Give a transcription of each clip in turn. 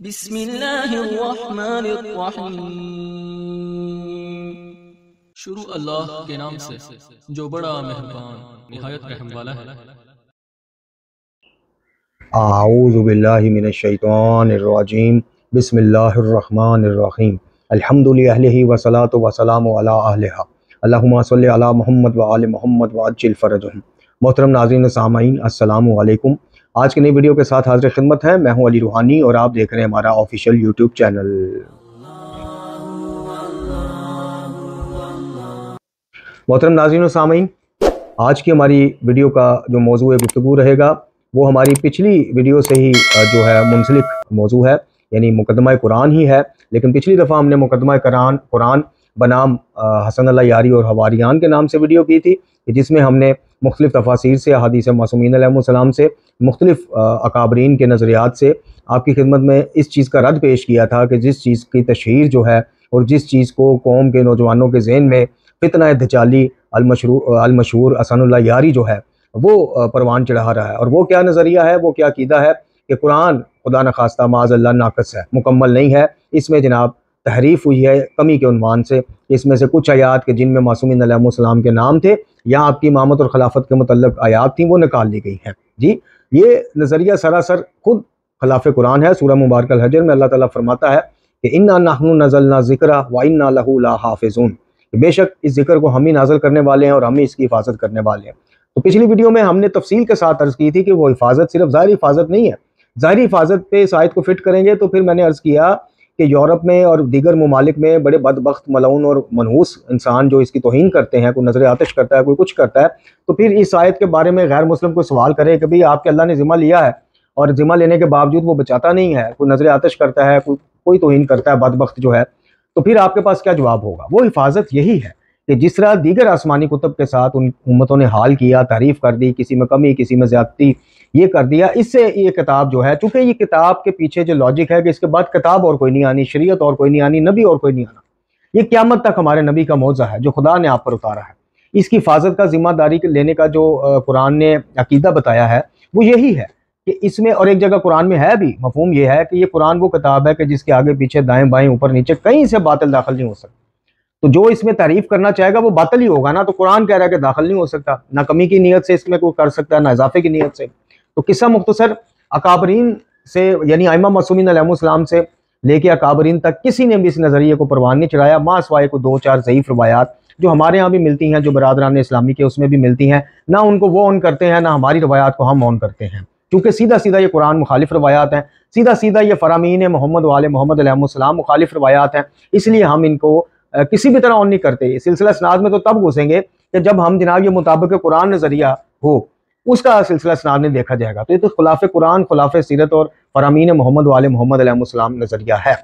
बिस्मिल्लाहिर्रहमानिर्रहीम। शुरू अल्लाह के नाम से जो बड़ा मेहरबान निहायत रहम वाला है। आऊज़ु बिल्लाहि मिनश्शैतानिर्रजीम। बिस्मिल्लाहिर्रहमानिर्रहीम। अल्हम्दुलिल्लाहि वस्सलातु वस्सलामु अला अहलिहा। अल्लाहुम्मा सल्लि अला मुहम्मद व आलि मुहम्मद व अज्जिल फरजहुम। मोहतरम नाज़रीन सामाईन, अस्सलामु अलैकुम। आज की नई वीडियो के साथ हाज़िर खिदमत है। मैं हूं अली रूहानी और आप देख रहे हैं हमारा ऑफिशियल यूट्यूब चैनल। मोहतरम नाज़रीन सामाईन, आज की हमारी वीडियो का जो मौजू गुफ्तगू रहेगा वो हमारी पिछली वीडियो से ही जो है मुंसलिक मौजू है, यानी मुकदमा कुरान ही है। लेकिन पिछली दफ़ा हमने मुकदमा कुरान बनाम हसन अल्लाह यारी और हवारियान के नाम से वीडियो की थी, जिसमें हमने मुख्तलिफ तफासीर से हदीस मासूमीन अलैहिस्सलाम से मुख्तलिफ अकाबरीन के नज़रियात से आपकी खिदमत में इस चीज़ का रद्द पेश किया था कि जिस चीज़ की तशहीर जो है और जिस चीज़ को कौम के नौजवानों के ज़हन में फितना दजाली अलमशहूर हसन अल्लाह यारी जो है वो परवान चढ़ा रहा है। और वो क्या नज़रिया है, वो क्या अकीदा है कि कुरान खुदा न खास्ता माज़अल्लाह नाक़िस है, मुकम्मल नहीं है। इसमें जनाब तहरीफ़ हुई है कमी के उन्वान से। इसमें से कुछ आयात के जिनमें मासूमीन अलैहिस्सलाम के नाम थे या आपकी इमामत और खिलाफत के मुतल्लिक़ आयात थी वो निकाल ली गई हैं। जी, ये नज़रिया सरासर खुद खिलाफ कुरान है। सूरह मुबारक अल हजर में अल्लाह ताला फरमाता है कि इन्ना नहनु नज़लना ज़िक्रा व इन्ना लहू लहाफ़िज़ून, बेशक इस जिक्र को हम ही नाज़िल करने वाले हैं और हम ही इसकी हिफाजत करने वाले हैं। तो पिछली वीडियो में हमने तफसील के साथ अर्ज़ की थी कि वो हिफाजत सिर्फ ज़ाहिरी हिफाजत नहीं है। ज़ाहिरी हिफाजत पे इस आयत को फिट करेंगे तो फिर मैंने अर्ज़ किया कि यूरोप में और दीगर ममालिक में बड़े बदबख्त मलऊन और मनहूस इंसान जो इसकी तौहीन करते हैं, कोई नजर आतिश करता है, कोई कुछ करता है, तो फिर इस आयत के बारे में गैर मुस्लिम को सवाल करे कि भाई आपके अल्लाह ने ज़िम्मा लिया है और ज़िम्मा लेने के बावजूद वो बचाता नहीं है, कोई नजर आतिश करता है, कोई तौहीन करता है, बदबख्त जो है, तो फिर आपके पास क्या जवाब होगा? वो हिफाजत यही है कि जिस तरह दीगर आसमानी कुतुब के साथ उन उम्मतों ने हाल किया, तारीफ़ कर दी, किसी में कमी किसी में ज़्यादती ये कर दिया, इससे ये किताब जो है, चूँकि ये किताब के पीछे जो लॉजिक है कि इसके बाद किताब और कोई नहीं आनी, शरीयत और कोई नहीं आनी, नबी और कोई नहीं आना, ये क़यामत तक हमारे नबी का मौज़ा है जो खुदा ने आप पर उतारा है। इसकी हिफाजत का जिम्मेदारी लेने का जो कुरान ने अकीदा बताया है वो यही है कि इसमें, और एक जगह कुरान में है भी मफहूम ये है कि ये कुरान वो किताब है कि जिसके आगे पीछे दाएं बाएं ऊपर नीचे कहीं से बातिल दाखिल नहीं हो सकता। तो जो इसमें तारीफ करना चाहेगा वो बातिल ही होगा ना। तो कुरान कह रहा है कि दाखिल नहीं हो सकता, ना कमी की नीयत से इसमें कोई कर सकता है, ना इजाफे की नीयत से। तो किस्सा मुख्तसर अकाबरीन से, यानी आइमा मासूमीन अलैहिस्सलाम से लेके अकाबरीन तक किसी ने भी इस नज़रिए को परवान नहीं चढ़ाया, माँ सवाए को दो चार ज़ईफ़ रवायात जो हमारे यहाँ भी मिलती हैं, जो बरादरान इस्लामी के उसमें भी मिलती हैं, ना उनको वो ऑन करते हैं, ना हमारी रवायात को हम ऑन करते हैं, क्योंकि सीधा सीधा ये कुरान मुखालिफ रवायात हैं, सीधा सीधा ये फरामीन मोहम्मद वाले मोहम्मद अलैहिस्सलाम मुखालिफ रवायात हैं। इसलिए हम इनको किसी भी तरह ऑन नहीं करते। सिलसिला स्नाद में तो तब घुसेंगे कि जब हम जनाब ये मुताबिक कुरान नज़रिया हो, उसका सिलसिला स्नाद में देखा जाएगा। तो ये तो खुलाफ कुरान, खुलाफ सीरत और फरामीन मोहम्मद वाले मोहम्मद अलैहिस्सलाम नज़रिया है।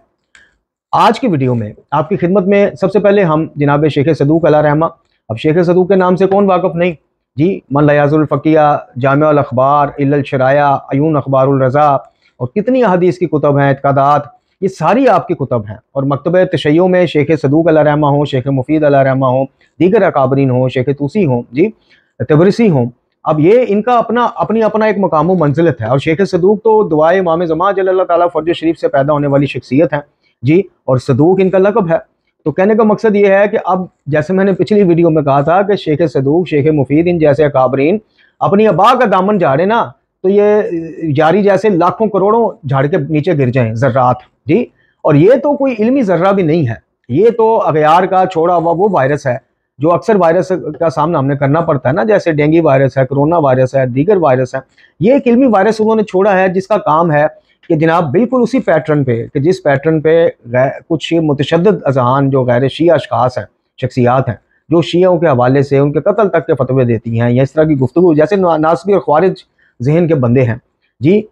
आज की वीडियो में आपकी खिदमत में सबसे पहले हम जनाब शेख सदूक अलैहि रहमा, अब शेख सदूक के नाम से कौन वाकफ़ नहीं जी, मन लयाजुल फ़किया, जामिउल अख़बार, इल्लल शराया, अयून अख़बारुल रज़ा और कितनी हदीस की कुतब हैं, इत्क़ादात, ये सारी आपकी कुतब हैं। और मकतब तशय्युअ में शेख सदूक अलैहि रहमा हो, शेख मुफीद अलैहि रहमा हो, दीगर अकाबरीन हो, शेख तूसी हो जी, तबरिसी हो, अब ये इनका अपना एक मकाम मंजिलत है। और शेख सदूक तो दुआए इमाम ज़मान जल्लल्लाहु ताला फर्ज शरीफ से पैदा होने वाली शख्सियत है जी, और सदूक इनका लक़ब है। तो कहने का मकसद ये है कि अब जैसे मैंने पिछली वीडियो में कहा था कि शेख सदूक, शेख मुफीद, इन जैसे अकाबरीन अपनी अबा का दामन झाड़े ना, तो ये जारी जैसे लाखों करोड़ों झाड़ के नीचे गिर जाएं ज़र्रात जी। और ये तो कोई इल्मी ज़र्रा भी नहीं है, ये तो अगयार का छोड़ा हुआ वो वायरस है जो अक्सर वायरस का सामना हमने करना पड़ता है ना, जैसे डेंगू वायरस है, कोरोना वायरस है, दीगर वायरस है। ये एक इल्मी वायरस उन्होंने छोड़ा है जिसका काम है कि जनाब बिल्कुल उसी पैटर्न पे, कि जिस पैटर्न पे कुछ मुतशद्दिद अज़हान जो गैर शिया अशखास हैं, शख्सियात हैं, जो शियों के हवाले से उनके कत्ल तक के फतवे देती हैं या इस तरह की गुफ्तगू, जैसे नासबी और ख्वारिज जहन के बंदे हैं जी,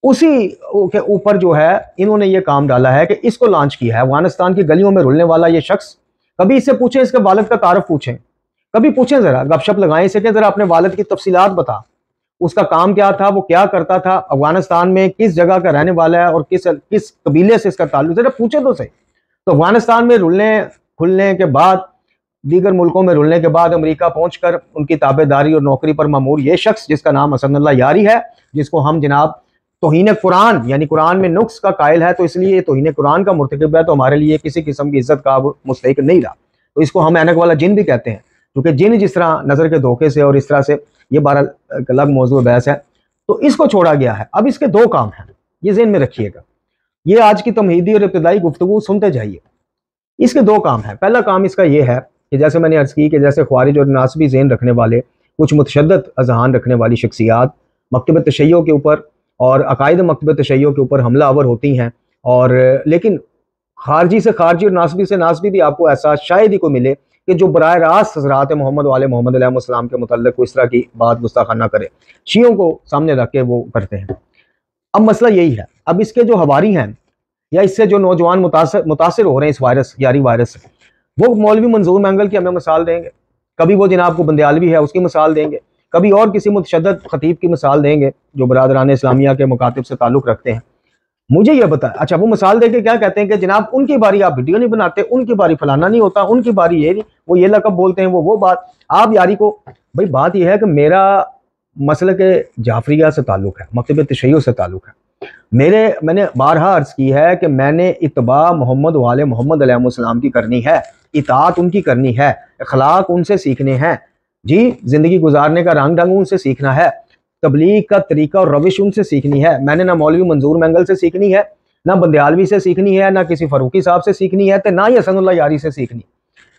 उसी के ऊपर जो है इन्होंने ये काम डाला है कि इसको लॉन्च किया है। अफगानिस्तान की गलियों में रुलने वाला ये शख्स, कभी इससे पूछें, इसके वालिद का तारुफ पूछें, कभी पूछें, ज़रा गपशप लगाएं इसे कि ज़रा अपने वालिद की तफसीलात बता, उसका काम क्या था, वो क्या करता था, अफगानिस्तान में किस जगह का रहने वाला है और किस किस कबीले से इसका ताल्लुक, ज़रा पूछे तो सही। तो अफगानिस्तान में रुलने खुलने के बाद, दीगर मुल्कों में रुलने के बाद अमेरिका पहुंचकर उनकी ताबेदारी और नौकरी पर मामूर ये शख्स जिसका नाम हसन अल्लाह यारी है, जिसको हम जनाब तौहीन कुरान यानी कुरान में नुक्स का कायल है, तो इसलिए तौहीन कुरान का मुर्तकिब है, तो हमारे लिए किसी किस्म की इज्जत का मुस्तहिक नहीं रहा। तो इसको हम ऐनक वाला जिन भी कहते हैं, क्योंकि जिन जिस तरह नज़र के धोखे से और इस तरह से, ये 12 अलग मौजू बहस है, तो इसको छोड़ा गया है। अब इसके दो काम हैं, ये ज़हन में रखिएगा। ये आज की तमहीदी और इब्तिदाई गुफ्तगू सुनते जाइए। इसके दो काम हैं। पहला काम इसका ये है कि जैसे मैंने अर्ज़ की कि जैसे ख्वारिज और नासबी ज़हन रखने वाले, कुछ मुतशद्दिद अज़हान रखने वाली शख्सियात मकतब तशय्यो के ऊपर और अकायद मकतब तशय्यो के ऊपर हमला आवर होती हैं, और लेकिन खारजी से खारजी और नासबी से नासबी भी आपको ऐसा शायद ही को मिले कि जो बराह रास्त हज़रात मोहम्मद वाले मोहम्मद अलैहिस्सलाम के मुतल्लिक़ कोई इस तरह की बात गुस्ताखाना करे, शियों को सामने रख के वो करते हैं। अब मसला यही है, अब इसके जो हवारी हैं या इससे जो नौजवान मुतासिर हो रहे हैं इस वायरस यारी वायरस से, वो मौलवी मंजूर मैंगल की हमें मिसाल देंगे, कभी वो जनाब को बंदयालवी है उसकी मिसाल देंगे, कभी और किसी मुतशद्दिद खतीब की मिसाल देंगे जो बरादरान इस्लामिया के मुकातिब से ताल्लुक़ रखते हैं। मुझे ये बताया, अच्छा वो मिसाल देके क्या कहते हैं कि जनाब उनकी बारी आप वीडियो नहीं बनाते, उनकी बारी फलाना नहीं होता, उनकी बारी ये नहीं, वो ये लकब बोलते हैं, वो बात आप यारी को। भाई बात यह है कि मेरा मसल के जाफरिया से ताल्लुक़ है, मकतब तशय्यो से ताल्लुक़ है। मैंने बारहा अर्ज़ की है कि मैंने इत्तबा मोहम्मद वाले मोहम्मद अलैहिस्सलाम की करनी है, इताअत उनकी करनी है, अखलाक उनसे सीखने हैं जी, ज़िंदगी गुजारने का रंग ढंग उनसे सीखना है, तबलीग का तरीका और रविश उनसे सीखनी है। मैंने ना मौलवी मंजूर मैंगल से सीखनी है, ना बंदयालवी से सीखनी है, ना किसी फ़रूकी साहब से सीखनी है, तो ना ही हसनुल्लाह यारी से सीखनी।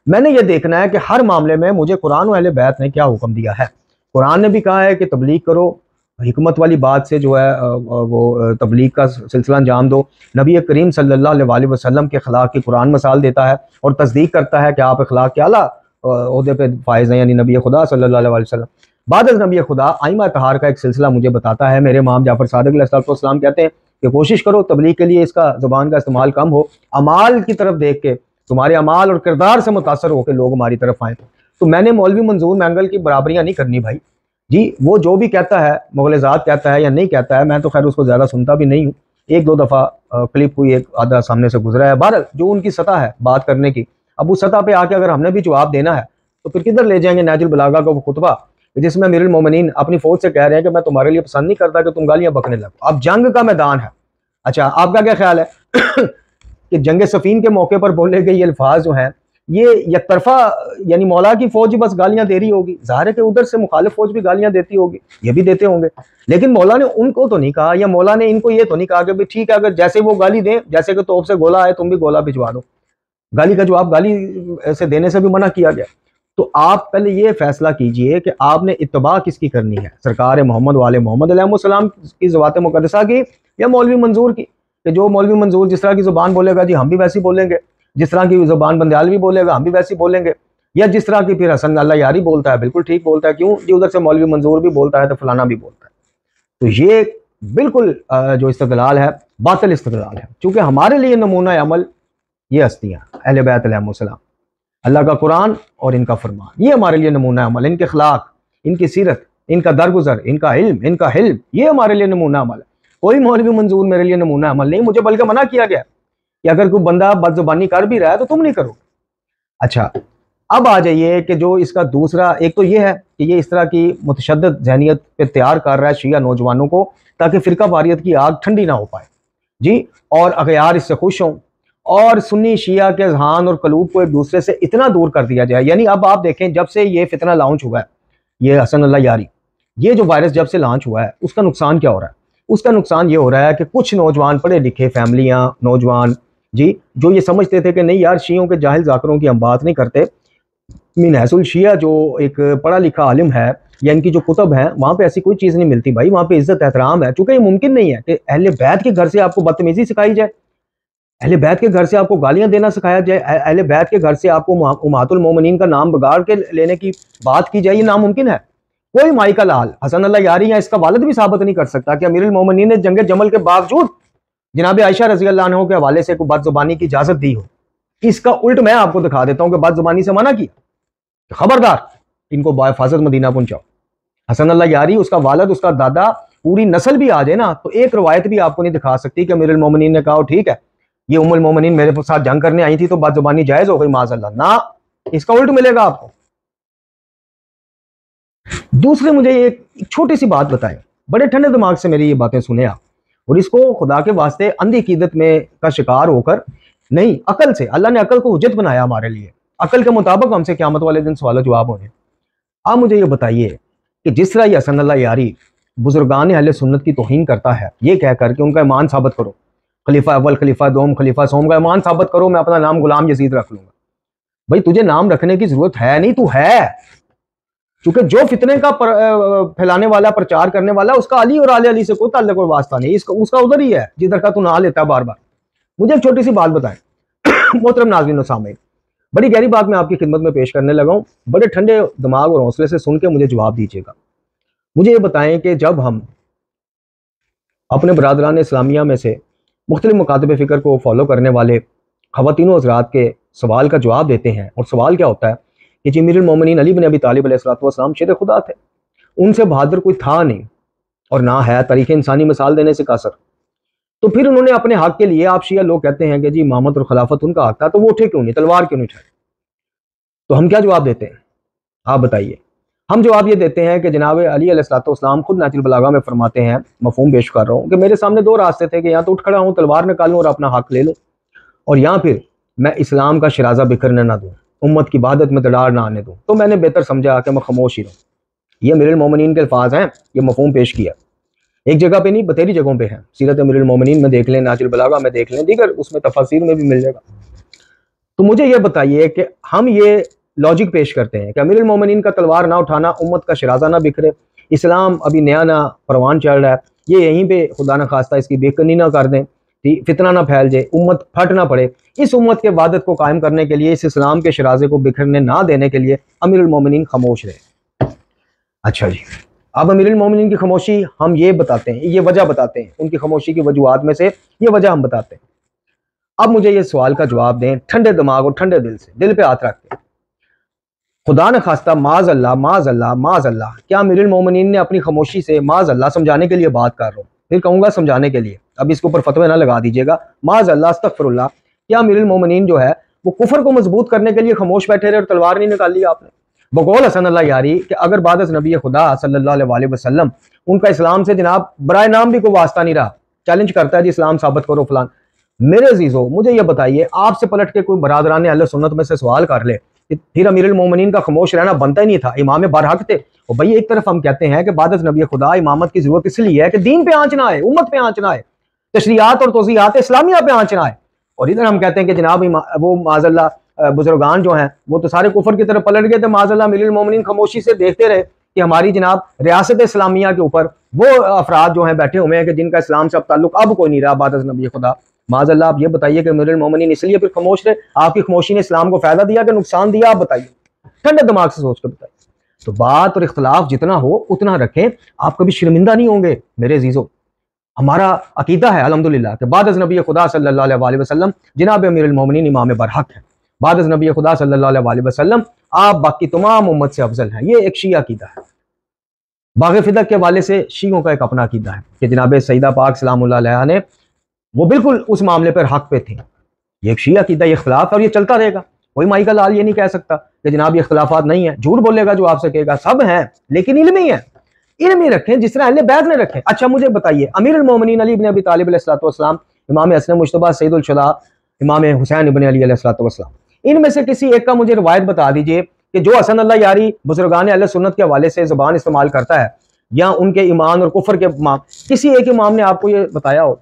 मैंने ये देखना है कि हर मामले में मुझे कुरान और अहले बैत ने क्या हुक्म दिया है। कुरान ने भी कहा है कि तबलीग करो, हिकमत वाली बात से जो है वो तबलीग का सिलसिला अंजाम दो। नबी करीम सल्लल्लाहु अलैहि वसल्लम के अखलाक की कुरान मिसाल देता है और तस्दीक करता है कि आप अखलाक के आला ओहदे पे फायज हैं, यानी नबी खुदा सल्लल्लाहु अलैहि वसल्लम। बाद नबी खुदा आइमा तहार का एक सिलसिला मुझे बताता है। मेरे इमाम जाफर सादिक अलैहिस्सलाम कहते हैं कि कोशिश करो तबलीग के लिए इसका ज़ुबान का इस्तेमाल कम हो, अमाल की तरफ देख के, तुम्हारे अमाल और किरदार से मुतासर होकर लोग हमारी तरफ आए। तो मैंने मौलवी मंजूर मैंगल की बराबरियाँ नहीं करनी भाई जी, वो जो भी कहता है, मुग़लिज़ात कहता है या नहीं कहता है, मैं तो खैर उसको ज़्यादा सुनता भी नहीं हूँ। एक दो दफ़ा क्लिप हुई, एक आधा सामने से गुजरा है। बहरहाल जो उनकी सतह है बात करने की, अब उस सतह पे आके अगर हमने भी जवाब देना है तो फिर किधर ले जाएंगे नहजुल बलागा का वो खुतबा जिसमें अमीरुल मोमिनीन अपनी फौज से कह रहे हैं कि मैं तुम्हारे लिए पसंद नहीं करता कि तुम गालियां बकने लगो। अब जंग का मैदान है। अच्छा आपका क्या ख्याल है कि जंग सफीन के मौके पर बोले गए ये अल्फाज जो हैं ये यकतरफा, यानी मौला की फौज बस गालियां दे रही होगी, ज़ाहिर है कि उधर से मुखालिफ फौज भी गालियां देती होगी, ये भी देते होंगे, लेकिन मौला ने उनको तो नहीं कहा, या मौला ने इनको ये तो नहीं कहा कि भाई ठीक है अगर जैसे वो गाली दें, जैसे कि तोप से गोला आए तुम भी गोला भिजवा दो। गाली का जवाब गाली से देने से भी मना किया गया। तो आप पहले ये फैसला कीजिए कि आपने इत्तबा किसकी करनी है, सरकार मोहम्मद वाले मोहम्मद अलैहिस्सलाम की ज़वात मुक़द्दसा की या मौलवी मंजूर की। कि जो मौलवी मंजूर जिस तरह की ज़ुबान बोलेगा जी हम भी वैसी बोलेंगे, जिस तरह की ज़ुबान बंदयालवी बोलेगा हम भी वैसी बोलेंगे, या जिस तरह की फिर हसन अल्लाह यारी बोलता है बिल्कुल ठीक बोलता है, क्यों जी उधर से मौलवी मंजूर भी बोलता है तो फलाना भी बोलता है। तो ये बिल्कुल जो इस्तदलाल है बातिल इस्तदलाल है, क्योंकि हमारे लिए नमूना अमल ये हस्तियाँ अहले बैत अलैहिस्सलाम, अल्लाह का कुरान और इनका फरमान, ये हमारे लिए नमूना अमल, इनके अखलाक, इनकी सीरत, इनका दरगुजर, इनका इल्म, इनका हिल्म, ये हमारे लिए नमूना अमल है। कोई मौलवी मंजूर मेरे लिए नमूना अमल नहीं, मुझे बल्कि मना किया गया कि अगर कोई बंदा बदजुबानी कर भी रहा है तो तुम नहीं करो। अच्छा अब आ जाइए कि जो इसका दूसरा, एक तो ये है कि ये इस तरह की मुतशद्दिद ज़हनियत पे तैयार कर रहा है शिया नौजवानों को ताकि फ़िरका वारियत की आग ठंडी ना हो पाए जी, और अगयार इससे खुश हों और सुन्नी शिया के जहान और कलूब को एक दूसरे से इतना दूर कर दिया जाए। यानी अब आप देखें जब से ये फितना लॉन्च हुआ है, ये हसन अल्लाह यारी, ये जो वायरस जब से लॉन्च हुआ है उसका नुकसान क्या हो रहा है? उसका नुकसान ये हो रहा है कि कुछ नौजवान पढ़े लिखे फैमिलियाँ, नौजवान जी जो ये समझते थे कि नहीं यार शियों के जाहिल जाकरों की हम बात नहीं करते, मिनहसुल शिया जो एक पढ़ा लिखा आलिम है या इनकी जो कुतब है वहाँ पे ऐसी कोई चीज़ नहीं मिलती भाई, वहाँ पे इज्जत एहतराम है। चूँकि ये मुमकिन नहीं है कि अहले बैत के घर से आपको बदतमीजी सिखाई जाए, अहले बैत के घर से आपको गालियां देना सिखाया जाए, अहले बैत के घर से आपको उम्मतुल मोमिनीन का नाम बिगाड़ के लेने की बात की जाए, ये नामुमकिन है। कोई माई का लाल हसन अल्लाह यारी या इसका वालिद भी साबित नहीं कर सकता कि अमीरुल मोमिनीन ने जंग जमल के बावजूद जनाब आयशा रज़ी अल्लाह अन्हा के हवाले से कोई बदजुबानी की इजाजत दी हो। इसका उल्ट मैं आपको दिखा देता हूँ कि बदजुबानी से मना किया, खबरदार इनको बाहिफाजत मदीना पहुंचाओ। हसन अल्लाह यारी, उसका वालिद, उसका दादा, पूरी नस्ल भी आ जाए ना तो एक रवायत भी आपको नहीं दिखा सकती कि अमीरुल मोमिनीन ने कहा ठीक है ये उम्मुल मोमिनीन मेरे साथ जंग करने आई थी तो बदजुबानी जायज हो गई माज़अल्लाह, ना, इसका उल्ट मिलेगा आपको। दूसरे मुझे एक छोटी सी बात बताएं, बड़े ठंडे दिमाग से मेरी ये बातें सुने आप। और इसको खुदा के वास्ते अंधी कीदत में का शिकार होकर नहीं, अकल से, अल्लाह ने अकल को हुज्जत बनाया हमारे लिए, अकल के मुताबिक हमसे क़यामत वाले दिन सवाल जवाब होंगे। आप मुझे ये बताइए कि जिस तरह ये हसन अल्लाह यारी बुजुर्गान अहले सुन्नत की तौहीन करता है, ये कह कर कि उनका ईमान साबित करो, खलीफा अव्वल, खलीफा दोम, खलीफा सोम का ईमान साबित करो, मैं अपना नाम गुलाम यजीद रख लूंगा। भाई तुझे नाम रखने की जरूरत है नहीं, तू है, क्योंकि जो फितने का फैलाने वाला, प्रचार करने वाला, उसका अली और आले अली से कोई ताल्लुक और वास्ता नहीं, उसका उधर ही है जिधर का तू ना लेता है बार बार। मुझे एक छोटी सी बात बताएं मोहतरम नाज़रीन व सामीन, बड़ी गहरी बात मैं आपकी खिदमत में पेश करने लगा हूं, बड़े ठंडे दिमाग और हौसले से सुन के मुझे जवाब दीजिएगा। मुझे ये बताएं कि जब हम अपने बरादरान इस्लामिया में से मुख्तलिफ मुकातब फ़िक्र को फॉलो करने वाले ख़वातीन हज़रात के सवाल का जवाब देते हैं, और सवाल क्या होता है कि जी अमीरुल मोमिनीन अली बिन अबी तालिब अलैहिस्सलाम शेर खुदा थे, उनसे बहादुर कोई था नहीं और ना है, तारीख़ इंसानी मिसाल देने से कासर। तो फिर उन्होंने अपने हक के लिए, आप शिया लोग कहते हैं कि जी इमामत और खिलाफत उनका हक था, तो वो उठे क्यों नहीं, तलवार क्यों नहीं उठाए? तो हम क्या जवाब देते हैं, आप बताइए? हम जवाब ये देते हैं कि जनाब अली अलैहिस्सलाम खुद नातिल बलागा में फरमाते हैं, मफहूम पेश कर रहा हूँ, कि मेरे सामने दो रास्ते थे कि या तो उठ खड़ा हूँ, तलवार निकालूँ और अपना हक ले लूँ, और या फिर मैं इस्लाम का शराजा बिखरने ना दूँ, उम्मत की इबादत में दरार ना आने दूँ। तो मैंने बेहतर समझा कि मैं खामोश ही रहूँ। ये अमीरुल मोमिनीन के अल्फाज हैं, ये मफहूम पेश किया, एक जगह पे नहीं बतेरी जगहों पे है, सीरत अमीरुल मोमिनीन में देख लें, नाजिल बलागा में देख लें, दीगर उसमें तफसीर में भी मिल जाएगा। तो मुझे ये बताइए कि हम ये लॉजिक पेश करते हैं कि अमीरुल मोमिनीन का तलवार ना उठाना, उम्मत का शराजा ना बिखरे, इस्लाम अभी नया ना परवान चल रहा है, ये यहीं पे खुदा न खास्ता इसकी बेकनी ना कर दें, फितना ना फैल जाए, उम्मत फट ना पड़े, इस उम्मत के इबादत को कायम करने के लिए, इस इस्लाम के शराजे को बिखरने ना देने के लिए अमीरुल मोमिनीन खामोश रहे। अच्छा जी, अब अमीरुल मोमिनीन की खामोशी हम ये बताते हैं, ये वजह बताते हैं, उनकी खामोशी की वजूहात में से ये वजह हम बताते हैं। अब मुझे ये सवाल का जवाब दें ठंडे दिमाग और ठंडे दिल से, दिल पे हाथ रख के, खुदा न खास्ता माज अल्लाह माज अल्लाह माज अल्लाह, क्या अमीरुल मोमिनीन ने अपनी खामोशी से, माज अल्लाह समझाने के लिए बात कर रहा हूँ, फिर कहूँगा समझाने के लिए, अब इसके ऊपर फतवे ना लगा दीजिएगा, माज अल्लाह अस्तगफिरुल्लाह, क्या अमीरुल मोमिनीन जो है वो कुफर को मजबूत करने के लिए खामोश बैठे रहे और तलवार नहीं निकाली आपने? बकौल हसन अल्लाह यारी कि अगर बाद नबी खुदा सल्लल्लाहु अलैहि वसल्लम उनका इस्लाम से जनाब बराए नाम भी कोई वास्ता नहीं रहा, चैलेंज करता है जी इस्लाम साबित करो फलान, मेरे अजीजों मुझे ये बताइए, आपसे पलट के कोई बरादरान अहले सुन्नत में से सवाल कर ले कि फिर अमीरुल मोमिनीन का खामोश रहना बनता ही नहीं था, इमाम बरहक थे। और भाई एक तरफ हम कहते हैं कि बाद नबी खुदा इमामत की जरूरत इसलिए है कि दीन पे आंच ना आए, उम्मत पे आंच ना आए, तशरीयात और तोज़ीआत इस्लामिया पे आंच ना आए, और इधर हम कहते हैं कि जनाब वो माज़अल्लाह बुजुर्गान जो हैं वो तो सारे कुफर की तरफ पलट गए थे, माज़अल्लाह अमीरुल मोमिनीन खामोशी से देखते रहे कि हमारी जनाब रियासत इस्लामिया के ऊपर वो अफराद जो हैं बैठे हुए हैं कि जिनका इस्लाम से अब ताल्लुक अब कोई नहीं रहा बाद नबी खुदा। माज़अल्लाह आप ये बताइए कि अमीरुल मोमिनीन इसलिए फिर खामोश रहे, आपकी खामोशी ने इस्लाम को फायदा दिया कि नुकसान दिया? आप बताइए, ठंडे दिमाग से सोच कर बताइए। तो बात और इख्तलाफ जितना हो उतना रखें, आप कभी शर्मिंदा नहीं होंगे मेरे अजीजों। हमारा अकीदा है अल्हम्दुलिल्लाह कि बाद नबी खुदा सल्लल्लाहु अलैहि वसल्लम जनाब अमीरुल मोमिनीन इमाम बरहक है, बाद नबी खुदा सल्लल्लाहु अलैहि वसल्लम आप बाकी तमाम उम्मत से अफजल हैं। ये एक शिया अकीदा है, बाग़ फिदक के वाले से शियों का एक अपना अकीदा है कि जनाब सईदा पाक सलामुल्लाह अलैहा ने वो बिल्कुल उस मामले पर हक पे थे। ये एक शिया अकीदा, ये इख्तलाफ और ये चलता रहेगा, कोई माई का लाल ये नहीं कह सकता कि जनाब ये इख्तलाफात नहीं है, झूठ बोलेगा जो आपसे कहेगा, सब हैं लेकिन इल्मी है, इल्मी रखें जिस तरह अहले बैत ने रखें। अच्छा मुझे बताइए, अमीरुल मोमिनीन अली इब्न अबी तालिब अलैहिस्सलाम, इमाम हसन मुज्तबा सैयदुल शुहदा इमाम हुसैन इब्न अली अलैहिस्सलाम, इनमें से किसी एक का मुझे रिवायत बता दीजिए कि जो हसन अल्लाह यारी बुजुर्गान अहले सुन्नत के हवाले से ज़बान इस्तेमाल करता है या उनके ईमान और कुफर के इमाम, किसी एक इमाम ने आपको ये बताया हो,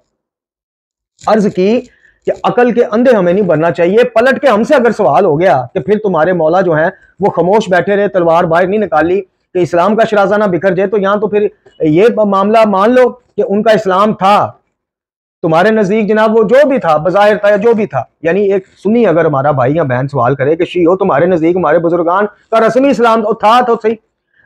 अर्ज की कि अकल के अंधे हमें नहीं बनना चाहिए, पलट के हमसे अगर सवाल हो गया कि फिर तुम्हारे मौला जो है वो खामोश बैठे रहे, तलवार बाहर नहीं निकाली कि इस्लाम का शराजा ना बिखर जाए, तो यहाँ तो फिर ये मामला मान लो कि उनका इस्लाम था तुम्हारे नजदीक जनाब, वो जो भी था बज़ाहिर था या जो भी था, यानी एक सुन्नी अगर हमारा भाई या बहन सवाल करे कि शी हो तुम्हारे नजदीक हमारे बुजुर्गान का रस्मी इस्लाम था तो सही,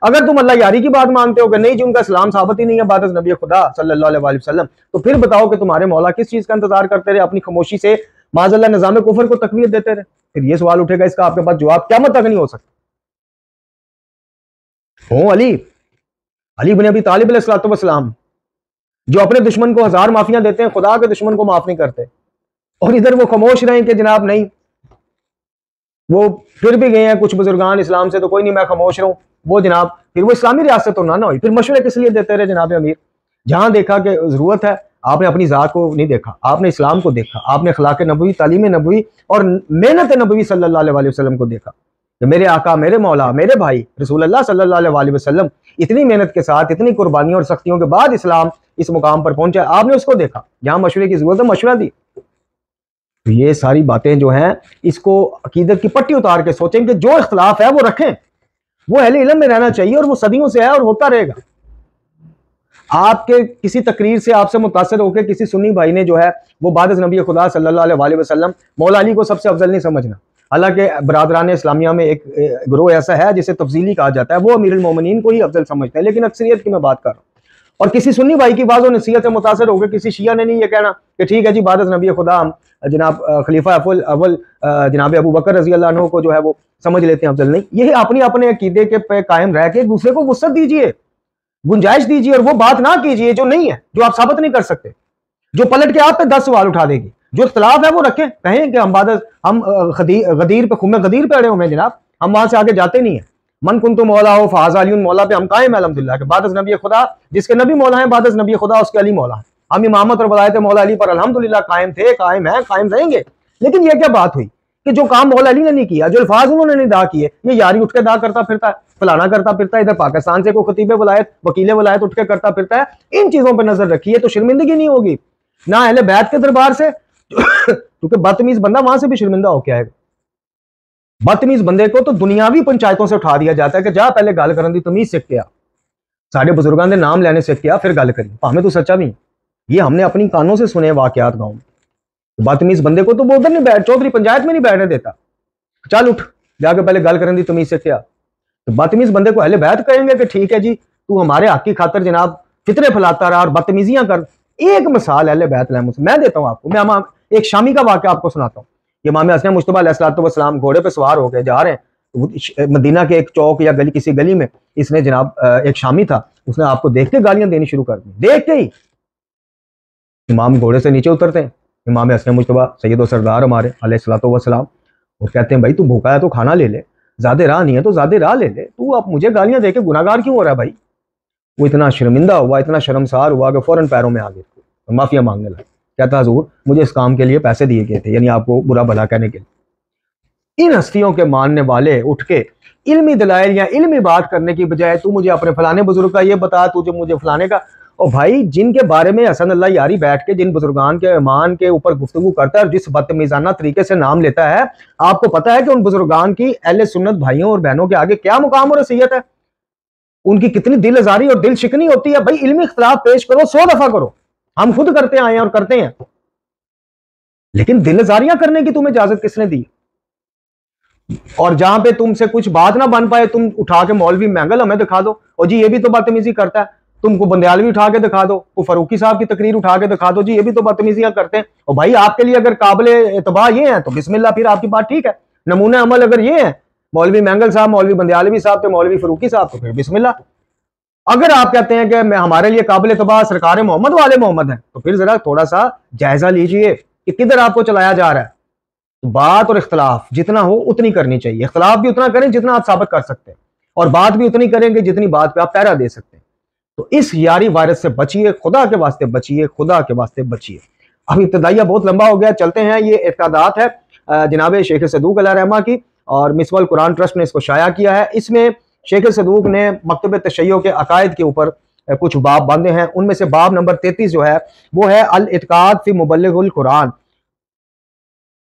अगर तुम अल्लाह यारी की बात मानते हो कि नहीं जी उनका इस्लाम साबित ही नहीं है बाद नबी खुदा सल्लल्लाहु अलैहि वसल्लम, तो फिर बताओ कि तुम्हारे मौला किस चीज का इंतजार करते रहे, अपनी खामोशी से माज़अल्लाह निज़ाम कुफर को तकवीत देते रहे? फिर ये सवाल उठेगा, इसका आपके पास जवाब क़यामत तक नहीं हो सकता। हो अली इब्न अबी तालिब अलैहिस्सलाम जो अपने दुश्मन को 1000 माफियां देते हैं, खुदा के दुश्मन को माफ नहीं करते, और इधर वो खामोश रहे कि जनाब नहीं, वो फिर भी गए हैं कुछ बुजुर्गान इस्लाम से, तो कोई नहीं मैं खामोश रहूं, वो जनाब फिर वो इस्लामी रियासत तो ना हुई, फिर मशवरे किस लिए देते रहे जनाब अमीर? जहां देखा कि जरूरत है आपने अपनी ज़ात को नहीं देखा, आपने इस्लाम को देखा, आपने अखलाक नबवी, तालीम नबवी और मेहनत नबवी सल्लल्लाहु अलैहि वसल्लम को देखा कि मेरे आका, मेरे मौला, मेरे भाई रसूलुल्लाह सल्लल्लाहु अलैहि वसल्लम इतनी मेहनत के साथ, इतनी कुर्बानियों और सख्तियों के बाद इस्लाम इस मुकाम पर पहुंचा। आपने उसको देखा, जहां मशवरे की जरूरत है मशवरा दी। तो ये सारी बातें जो हैं, इसको अकीदत की पट्टी उतार के सोचें कि जो इख्तलाफ है वो रखें, वो अहले इल्म में रहना चाहिए और वो सदियों से है और होता रहेगा। आपके किसी तकरीर से आपसे मुतासर होकर किसी सुन्नी भाई ने जो है वो बाद नबी खुदा सल्लल्लाहु अलैहि वसल्लम मौला अली को सबसे अफजल नहीं समझना। हालांकि बरादरान इस्लामिया में एक ग्रोह ऐसा है जिसे तफजीली कहा जाता है, वो अमीरुल मोमिनीन को ही अफजल समझते हैं, लेकिन अक्सरियत की मैं बात कर रहा हूँ। और किसी सुन्नी भाई की बात नसीहत से मुतासर होकर किसी शिया ने नहीं ये कहना कि ठीक है जी बाद नबी खुदा हम जनाब खलीफा अव्वल जनाब अबू बकर रजी अल्लाह अन्हु को जो है वो समझ लेते हैं अफजल नहीं। यही अपनी अपने अकीदे के पे कायम रह के एक दूसरे को वुसअत दीजिए, गुंजाइश दीजिए, और वो बात ना कीजिए जो नहीं है, जो आप साबित नहीं कर सकते, जो पलट के आप पे 10 सवाल उठा देगी। जो इख्तलाफ है वो रखें, कहें कि हम गदीर पे खुमे गदीर पे अड़े हुए हैं जनाब, हम वहां से आगे जाते नहीं है। मन कुन तो मौला हो फाज अली मौला पे हम कायम अल्हम्दुलिल्लाह के बाद नबी खुदा, जिसके नबी मौला है बाद नबी खुदा उसके अली मौला है। हम इमामत और वलायत मौला अली पर अल्हम्दुलिल्लाह कायम थे, कायम है, कायम रहेंगे। लेकिन ये क्या बात हुई कि जो काम मौला अली ने नहीं किया, जो अल्फाज उन्होंने नहीं अदा किए, ये यारी उठ के अदा करता फिरता है, फलाना करता फिरता है, इधर पाकिस्तान से कोई खतीब वलायत वकील वलायत उठ के करता फिरता है। इन चीजों पर नजर रखिए तो शर्मिंदगी नहीं होगी ना अहले बैत के दरबार से, क्योंकि बदतमीज बंदा वहां से भी शर्मिंदा होके आएगा। बदतमीज बंदे को तो दुनियावी पंचायतों से उठा दिया जाता है कि जा पहले गल करन दी तमीज सीख के आ, साढ़े बुजुर्गों के नाम लेने सीख के आ, फिर गल करी, भावें तू सच्चा भी। ये हमने अपनी कानों से सुने वाकयात गांव में। बदतमीज बंदे को तो वो उधर नहीं बैठ, चौधरी पंचायत में नहीं बैठने देता, चल उठ जाके पहले गल करन दी तमीज सीख के आ। तो बदतमीज बंदे को अहले बैत कहेंगे कि ठीक है जी तू हमारे हक की खातर जनाब फितरे फैलाता रहा और बदतमीजियां कर। एक मिसाल अहले बैत मैं देता हूं आपको, मैं एक शामी का वाकया आपको सुनाता हूँ। इमाम हसन मुश्तबा अलैहिस्सलाम घोड़े पे सवार होकर जा रहे हैं मदीना के एक चौक या गली, किसी गली में। इसने जनाब एक शामी था, उसने आपको देख के गालियां देनी शुरू कर दी। देख के ही इमाम घोड़े से नीचे उतरते हैं, इमाम हसन मुश्तबा सैयद व सरदार हमारे अलैहिस्सलाम, वो कहते हैं भाई तू भूखा है तो खाना ले ले, ज्यादा राह नहीं है तो ज्यादा राह ले ले, तू अब मुझे गालियां दे के गुनाहगार क्यों हो रहा है भाई। वो इतना शर्मिंदा हुआ, इतना शर्मसार हुआ कि फौरन पैरों में आ गए, माफिया मांगने लगा। कहता हुजूर मुझे इस काम के लिए पैसे दिए गए थे, यानी आपको बुरा भला कहने के लिए। इन हस्तियों के मानने वाले उठ के इल्मी दलाइल या इल्मी बात करने की बजाय तू मुझे अपने फलाने बुजुर्ग का ये बता, तुझे मुझे फलाने का। और भाई जिनके बारे में हसन अल्लाह यारी बैठ के जिन बुजुर्गान के ईमान के ऊपर गुफ्तगू करता है और जिस बदतमीजाना तरीके से नाम लेता है, आपको पता है कि उन बुजुर्गान की अहले सुन्नत भाइयों और बहनों के आगे क्या मुकाम और रसीयत है, उनकी कितनी दिल आजारी और दिल शिकनी होती है। भाई इल्मी इख्तिलाफ पेश करो, 100 दफा करो, हम खुद करते आए हैं और करते हैं, लेकिन दिलजारियां करने की तुम्हें इजाजत किसने दी। और जहां पे तुमसे कुछ बात ना बन पाए, तुम उठा के मौलवी मैंगल हमें दिखा दो, और जी ये भी तो बदतमीजी करता है, तुमको बंदयालवी उठा के दिखा दो, को फरूकी साहब की तकरीर उठा के दिखा दो, जी ये भी तो बदतमीजियां करते हैं। और भाई आपके लिए अगर काबिल एतबार ये है तो बिस्मिल्लाह, फिर आपकी बात ठीक है। नमूना अमल अगर ये है मौलवी मैंगल साहब, मौलवी बंदयालवी साहब, तो मौलवी फरूकी साहब, तो फिर बिस्मिल्लाह। अगर आप कहते हैं कि मैं हमारे लिए काबिल एतबार सरकार मोहम्मद वाले मोहम्मद हैं, तो फिर जरा थोड़ा सा जायजा लीजिए कि किधर आपको चलाया जा रहा है। तो बात और इख्तलाफ जितना हो उतनी करनी चाहिए, इख्तलाफ भी उतना करें जितना आप साबित कर सकते हैं, और बात भी उतनी करेंगे जितनी बात पे आप पहरा दे सकते हैं। तो इस यारी वायरस से बचिए, खुदा के वास्ते बचिए, खुदा के वास्ते बचिए। अब इब्तदाइया बहुत लंबा हो गया, चलते हैं। ये इर्तादात है जनाब शेख सदूक अलैहि रहमा की, और मिसवाल कुरान ट्रस्ट ने इसको शाया किया है। इसमें शेख सदूक ने मकतब तशय्यो के अकायद के ऊपर कुछ बाब बांधे हैं। उनमें से बाब नंबर 33 जो है वो है अल इत्काद फी मुबल्लिगुल कुरान,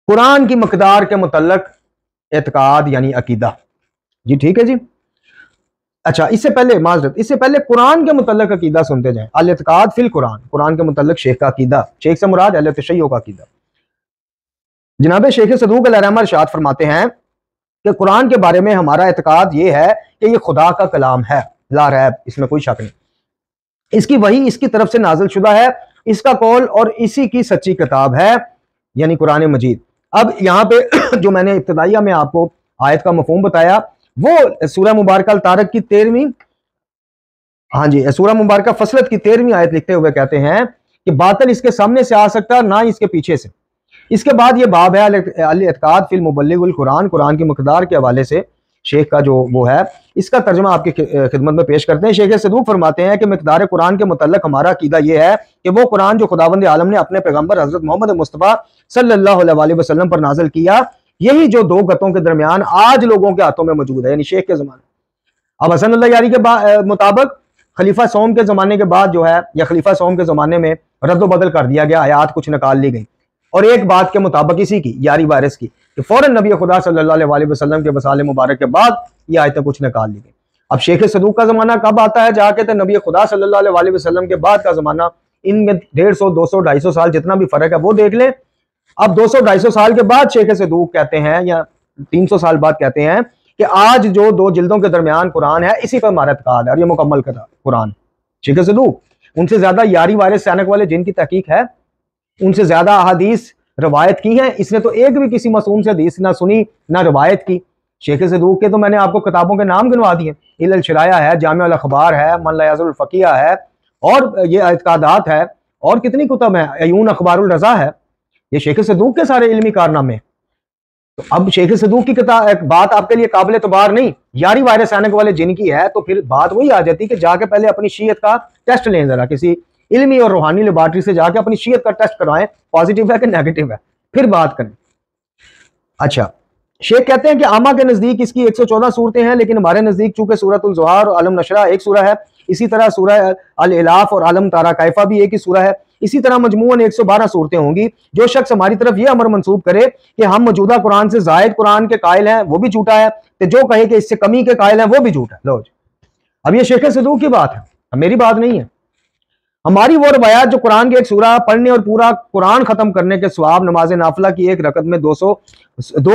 कुरान की मकदार के मुतल्लक एतकाद यानी अकीदा। जी ठीक है जी। अच्छा इससे पहले माजरत, इससे पहले कुरान के मुतल्लक अकीदा सुनते जाएं। अल इत्काद फिल कुरान, कुरान के मुतल्लक शेख का अकीदा, शेख से मुराद अहले तशय्यो का अकीदा। जनाब शेख सदूक अलैहि रहमा इरशाद फरमाते हैं कि कुरान के बारे में हमारा एतकाद ये है कि ये खुदा का कलाम है, ला रैब, इसमें कोई शक नहीं। इसकी वही इसकी तरफ से नाजिल शुदा है, इसका कौल और इसी की सच्ची किताब है, यानी कुरान मजीद। अब यहाँ पे जो मैंने इब्तदाइया में आपको आयत का मफहूम बताया, वो सूरह मुबारक अल तारक की 13वीं, हाँ जी, सूरह मुबारक फसलत की 13वीं आयत लिखते हुए कहते हैं कि बातिल इसके सामने से आ सकता ना इसके पीछे से। इसके बाद ये बाब है अल इत्काद फिल मुबल्लिगुल कुरान, कुरान की मकदार के हवाले से शेख का जो वो है इसका तर्जुमा आपकी खिदमत में पेश करते हैं। शेख सदूक फरमाते हैं कि मिक़दार कुरान के मुतल्लक हमारा अकीदा यह है कि वो कुरान जो खुदावंद आलम ने अपने पैगंबर हजरत मोहम्मद मुस्तफ़ा सल्लल्लाहु अलैहि वसल्लम पर नाजिल किया, यही जो दो गतों के दरमियान आज लोगों के हाथों में मौजूद है, यानी शेख के जमाने। अब हसन अल्लाह यारी के मुताबिक खलीफा सोम के जमाने के बाद जो है, या खलीफा सोम के जमाने में रद्द बदल कर दिया गया, आयात कुछ निकाल ली गई, और एक बात के मुताबिक इसी की यारी वारिस की कि फौरन नबी खुदा सल्लल्लाहु अलैहि वसल्लम के वसाल मुबारक के बाद ये आयतें कुछ निकाल ली गई। अब शेख सदूक का जमाना कब आता है जाके, तो नबी खुदा सल्लल्लाहु अलैहि वसल्लम के बाद का जमाना, इनमें 150, 200, 250 साल जितना भी फर्क है वो देख लें। अब 200, 250 साल के बाद शेख सदूक कहते हैं, या 300 साल बाद कहते हैं कि आज जो दो जिल्दों के दरमियान कुरान है, इसी पर हमारा इत्काद है और ये मुकम्मल कुरान। शेख सदूक उनसे ज्यादा यारी वारिस सैनक वाले जिनकी तहकीक है, उनसे ज्यादा अहादीस रवायत की है, इसने तो एक भी किसी मासूम से हदीस ना सुनी ना रवायत की। शेख सदूक के तो मैंने आपको किताबों के नाम गिनवा दिए, इल्ल शराया है, जामिउल अखबार है, मन ला यज़ुल फ़क़ीह है, और ये इत्कादात है, और कितनी कुतब है, अयून अखबारुल रज़ा है, ये शेख सदूक के सारे इल्मी कारनामे। तो अब शेख सदूक की किताब बात आपके लिए काबिल एतबार नहीं, यारी वायरस आने वाले जिनकी है, तो फिर बात वही आ जाती कि जाके पहले अपनी शीयत का टेस्ट लें, जरा किसी इल्मी और रूहानी लेबॉर्ट्री से जाके अपनी शीयत का टेस्ट करवाएं, पॉजिटिव है कि नेगेटिव है, फिर बात करें। अच्छा, शेख कहते हैं कि आमा के नजदीक इसकी 114 सूरतें हैं, लेकिन हमारे नजदीक चूंकि सूरतुल ज़ुहार और आलम नशरा एक सूरह है, इसी तरह सूरह अल इलाफ और आलम तारा कैफा भी एक ही सूरह है, इसी तरह मजमूअन 112 सूरतें होंगी। जो शख्स हमारी तरफ यह अमर मंसूब करे कि हम मौजूदा कुरान से जायद कुरान के कायल हैं, वो भी झूठा है, तो जो कहे कि इससे कमी के कायल हैं, वो भी झूठा है। लो, अब ये शेख सदूक की बात है, मेरी बात नहीं है। हमारी वो रवायात जो कुरान की एक सूरह पढ़ने और पूरा कुरान खत्म करने के सवाब, नमाज नाफिला की एक रकत में 2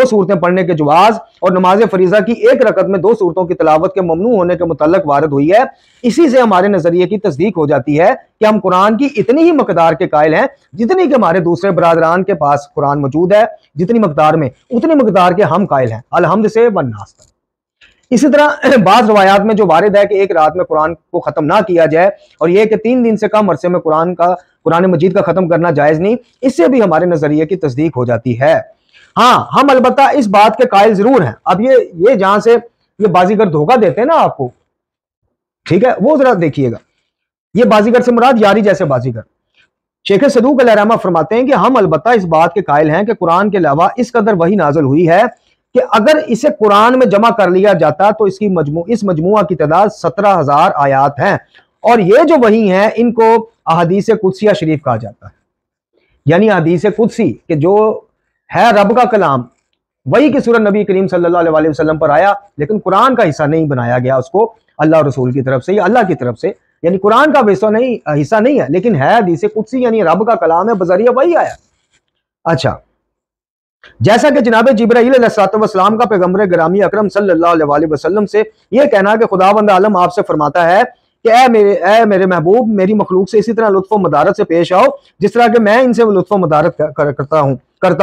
सूरतें पढ़ने के जवाज और नमाज फरीजा की एक रकत में 2 सूरतों की तिलावत के ममनू होने के मुतल्लक वारद हुई है, इसी से हमारे नजरिए की तस्दीक हो जाती है कि हम कुरान की इतनी ही मकदार के कायल हैं जितनी कि हमारे दूसरे बरादरान के पास कुरान मौजूद है, जितनी मकदार में उतनी मकदार के हम कायल हैं, अलहम्द से वन्नास तक। इसी तरह बाज़ रवायात में जो वारिद है कि एक रात में कुरान को खत्म ना किया जाए, और यह कि 3 दिन से कम अरसे में कुरान मजीद का खत्म करना जायज नहीं, इससे भी हमारे नजरिए की तस्दीक हो जाती है। हाँ, हम अलबत्ता इस बात के कायल जरूर हैं। अब ये जहां से ये बाजीगर धोखा देते हैं ना आपको, ठीक है, वो जरा देखिएगा। ये बाजीगर से मुराद यारी जैसे बाजीगर। शेख सदूक अलैहिर्रहमा फरमाते हैं कि हम अलबत्ता इस बात के कायल हैं कि कुरान के अलावा इस कदर वही नाज़िल हुई है कि अगर इसे कुरान में जमा कर लिया जाता तो इस मजमुआ की तादाद 17,000 आयात हैं, और ये जो वही हैं इनको अहदीस कुदसिया शरीफ कहा जाता है, यानी अहदीस कुदसी के जो है रब का कलाम, वही की सूरत नबी करीम सल्लल्लाहु अलैहि वसल्लम पर आया, लेकिन कुरान का हिस्सा नहीं बनाया गया उसको अल्लाह रसूल की तरफ से या अल्लाह की तरफ से, यानी कुरान का हिस्सा नहीं है, लेकिन है हदीस कुदसी, यानी रब का कलाम है, बजरिया वही आया। अच्छा, जैसा कि जनाब जिब्राईल अलैहिस्सलाम का पैगंबर गिरामी अकरम सल्लल्लाहु अलैहि वसल्लम से यह कहना कि खुदावंद आलम आपसे फरमाता है कि ए मेरे महबूब, मेरी मखलूक से इसी तरह लुत्फ़ मदारत से पेश आओ जिस तरह के मैं इनसे लुत्फ़ मदारत करता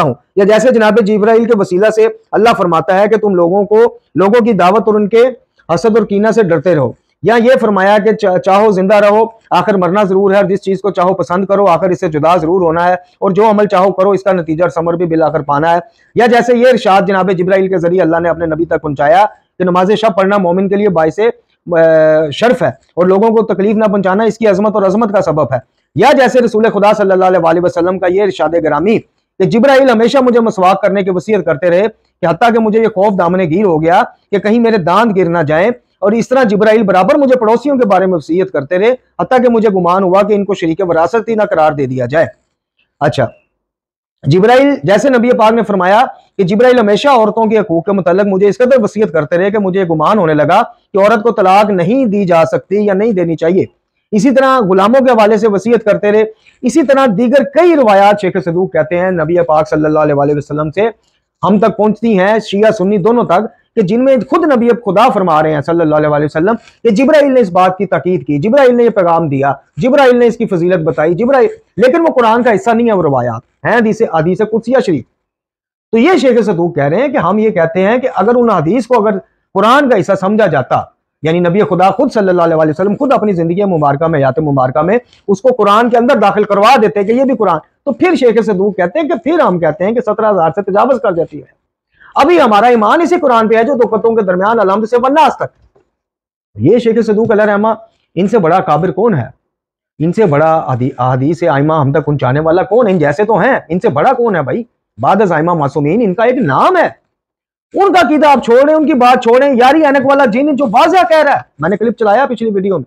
हूँ। या जैसे जनाब जिब्राईल के वसीला से अल्लाह फरमाता है कि तुम लोगों की दावत और उनके हसद और कीना से डरते रहो। या ये फरमाया कि चाहो जिंदा रहो, आखिर मरना जरूर है, और जिस चीज को चाहो पसंद करो, आखिर इससे जुदा जरूर होना है, और जो अमल चाहो करो, इसका नतीजा और समर भी बिलाकर पाना है। या जैसे ये इरशाद जनाब जिब्राईल के जरिए अल्लाह ने अपने नबी तक पहुंचाया कि नमाज शब पढ़ना मोमिन के लिए बाइसे शर्फ है, और लोगों को तकलीफ ना पहुंचाना इसकी अजमत और अजमत का सबब है। या जैसे रसूल खुदा सल्लल्लाहु अलैहि वसल्लम का ये इरशाद गिरामी कि जिब्राईल हमेशा मुझे मसवाक करने की वसीयत करते रहे कि हत्ता कि मुझे ये खौफ दामने गिर हो गया कि कहीं मेरे दांत गिर ना जाएं, और इस तरह जिब्राईल बराबर मुझे पड़ोसियों के बारे में वसीयत करते रहे हत्ता कि मुझे गुमान हुआ कि इनको शरीक विरासत ही ना करार दे दिया जाए। अच्छा, जिब्राईल जैसे नबी पाक ने फरमाया कि जिब्राईल हमेशा औरतों के हकूक के मुतल्लिक मुझे इस कदर वसीयत करते रहे कि मुझे गुमान होने लगा कि औरत को तलाक नहीं दी जा सकती या नहीं देनी चाहिए। इसी तरह गुलामों के हवाले से वसीयत करते रहे। इसी तरह दीगर कई रिवायात शेख सदूक कहते हैं नबी पाक सल्लल्लाहु अलैहि वसल्लम से हम तक पहुंचती हैं, शिया सुन्नी दोनों तक, कि जिनमें खुद नबी खुदा फरमा रहे हैं सल्लल्लाहु अलैहि वसल्लम कि जिब्राईल ने इस बात की ताकीद की, जिब्राईल ने यह पैगाम दिया, जिब्राईल ने इसकी फजीलत बताई, लेकिन वो कुरान का हिस्सा नहीं है, वो रवायात हैं हदीस कुदसिया शरीफ। तो ये शेख सदूक कह रहे हैं कि हम ये कहते हैं कि अगर उन हदीस को अगर कुरान का हिस्सा समझा जाता, यानी नबी खुदा खुद सल्लल्लाहु अलैहि वसल्लम खुद अपनी जिंदगी मुबारका में यात मुबारका में उसको कुरान के अंदर दाखिल करवा देते कि ये भी कुरान, तो फिर शेख सदूक कहते हैं कि फिर हम कहते हैं कि 17,000 से तजावज कर देती है। अभी हमारा ईमान इसी कुरान पे है जो दो कतों के दरमियान अलहम्द से वन्नास तक, ये शेख सदूक अलैहिर्रहमा, इनसे बड़ा काबिर कौन है? इनसे बड़ा अहदीस आइमा हम तक पहुंचाने वाला कौन है? इन जैसे तो हैं, इनसे बड़ा कौन है भाई? बाद आइमा मासूमीन, इनका एक नाम है। उनका कीदा आप छोड़ें, उनकी बात छोड़ें। यारी ऐनक वाला जिन जो वाजिया कह रहा है, मैंने क्लिप चलाया पिछली वीडियो में,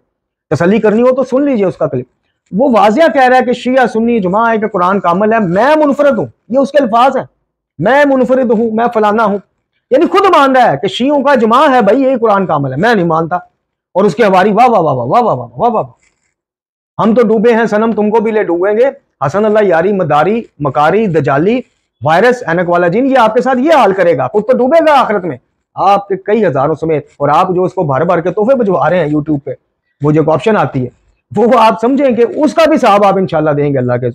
तसल्ली करनी हो तो सुन लीजिए उसका क्लिप। वो वाजिया कह रहा है कि शिया सुन्नी जुमा है कि कुरान कामिल है, मैं मुनफरद हूं, ये उसके अल्फाज है, मैं मुनफरद हूं, मैं फलाना हूं। यानी खुद मान रहा है कि शियों का जुमा है भाई, यही कुरान कामिल है, मैं नहीं मानता। और उसके हवारी वाह वाह वाह वाह वाह वाह वाह वाह वाह, हम तो डूबे हैं सनम, तुमको भी ले डूबेंगे। हसन अल्लाह यारी मदारी मकारी दजाली वायरस ऐनक वाला जिन, ये आपके साथ ये हाल करेगा, खुद तो डूबेगा आखिरत में, आपके कई हजारों समेत। और आप जो उसको भर भर के तोहफे भिजवा रहे हैं यूट्यूब पे, वो जो ऑप्शन आती है, वो आप समझें कि उसका भी साहब आप इंशाल्लाह देंगे अल्लाह के।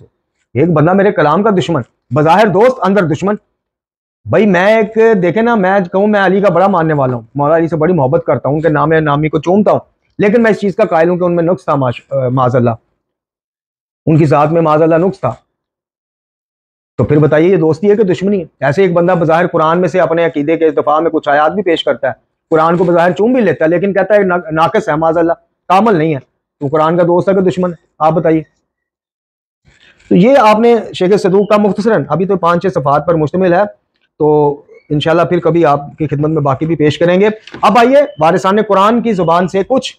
एक बंदा मेरे कलाम का दुश्मन, बज़ाहिर दोस्त अंदर दुश्मन। भाई मैं एक देखे ना, मैं कहूँ मैं अली का बड़ा मानने वाला हूँ, मौला अली से बड़ी मोहब्बत करता हूँ, उनके नाम नामी को चूमता हूँ, लेकिन मैं इस चीज का कायल हूं कि उनमें नुक्स था, माजल्ला, उनकी जात में माजल्ला नुक्स था। तो फिर बताइए ये दोस्ती है कि दुश्मनी है? ऐसे एक बंदा बज़ाहिर कुरान में से अपने अकीदे के दफा में कुछ आयात भी पेश करता है, कुरान को बज़ाहिर चूम भी लेता है, लेकिन कहता है नाकिस है, माजल्ला कामल नहीं है। तो कुरान का दोस्त है कि दुश्मन है? आप बताइए। तो ये आपने शेख सदूक का मुख्तसरन, अभी तो 5-6 सफ़हात पर मुश्तमिल है, तो इंशाल्लाह फिर कभी आपकी खिदमत में बाकी भी पेश करेंगे। अब आइए वारिसान कुरान की जुबान से कुछ